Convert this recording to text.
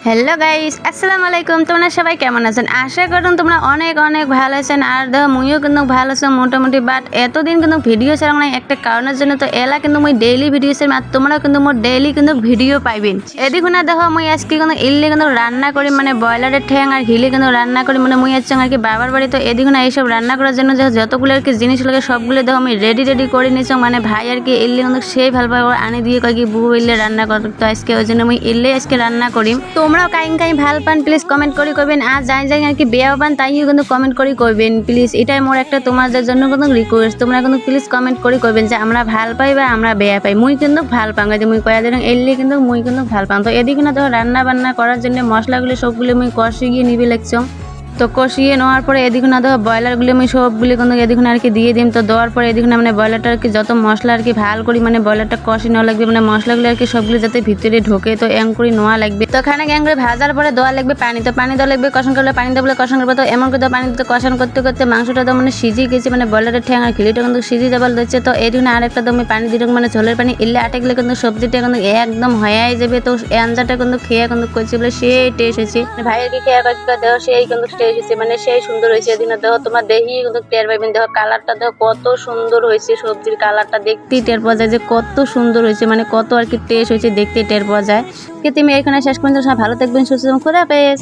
Hello guys, আসসালামু আলাইকুম। তোমরা সবাই কেমন আছেন? আশা করুন তোমরা অনেক অনেক ভালো আছেন। আর দেখো মুইও কিন্তু ভালো আছি মোটামুটি। বাট এতদিন কিন্তু ভিডিও ছাড়া না একটা কারণের জন্য তো এলা কিন্তু মুই ডেইলি ভিডিও ছাড়ি। আর তোমরা কিন্তু মোর ডেইলি কিন্তু ভিডিও পাইবেন। এদিকে না দেখো মুই আজকে কিন্তু ইল্লে কিন্তু রান্না করি, মানে ব্রয়লারের ঠ্যাং আর হিলে কিন্তু রান্না করি। মানে মুই আজকে আর কি বাবার বাড়ি, তো এদিকে না এইসব রান্না করার জন্য যতগুলো আর কি জিনিস লাগে সবগুলো দেখো আমি রেডি করে নিয়েছি। মানে ভাই আর কি ইল্লে কিন্তু সেই ভালোভাবে আনি দিয়ে কয় কি বউ ইল্লে রান্না কর, তো আজকে ওই জন্য মুই ইল্লে আজকে রান্না করি। তোমরাও কাই ভাল পান প্লিজ কমেন্ট করে কইবেন। আর যাই আর কি বেয়া পান তাইও কিন্তু কমেন্ট করে কইবেন প্লিজ। এটাই মোর একটা তোমাদের জন্য কিন্তু রিকোয়েস্ট। তোমরা কিন্তু প্লিজ কমেন্ট করে কইবেন যে আমরা ভাল পাই বা আমরা বেয়া পাই। মুই কিন্তু ভাল পাং, মুই কয়া দিন এলে কিন্তু মুই কিন্তু ভাল পাং। তো এদিকে না দেখো রান্না বান্না করার জন্য মশলাগুলো সবগুলো মুই কষে গিয়ে নিবে লাগছ। তো কষিয়ে নেওয়ার পরে এদিকে না দেখো ব্রয়লারগুলো আমি সবগুলি কিন্তু এদিকে আর কি দিয়ে দিম। তো দেওয়ার পরে এদিকে মানে ব্রয়লারটা আর কি যত মশলা আর কি ভাল করি মানে ব্রয়লারটা কষি নেওয়া লাগবে, মানে মশলাগুলো আর কি সবগুলো যাতে ভিতরে ঢোকে, তো এম করে নেওয়া লাগবে। তো এখানে গ্যাং করে ভাজার পরে দেওয়া লাগবে পানি। তো পানি দেওয়া লাগবে, কষান করলে পানি দেবলে কষান করবে। তো এমন করে পানি দিতে কষান করতে করতে মাংসটা তো মানে সিজিয়ে গেছে, মানে ব্রয়লারের ঠ্যাং আর খিলিটা কিন্তু সিজিয়ে যাবার দিচ্ছে। তো এদিকে আরেকটা তো আমি পানি দিলাম, মানে ঝোলের পানি এলে আটে গেলে কিন্তু সবজিটা কিন্তু একদম হয়ে যাবে। তো আঞ্জাটা কিন্তু খেয়ে কিন্তু করছে বলে সেই টেস্ট হয়েছে। ভাইয়ের কি খেয়ে দেওয়া সেই কিন্তু টেস্ট হয়েছে, মানে সেই সুন্দর হয়েছে। এদিন দেখো তোমার দেখি কিন্তু টের পাইবেন। দেখো কালারটা দেখো কত সুন্দর হয়েছে, সবজির কালারটা দেখতেই টের পাওয়া যায় যে কত সুন্দর হয়েছে, মানে কত আর কি টেস্ট হয়েছে দেখতেই টের পাওয়া যায়। কি তুমি এখানে শেষ পর্যন্ত ভালো থাকবেন, সুস্থ থাকবেন, খোদা হাফেজ।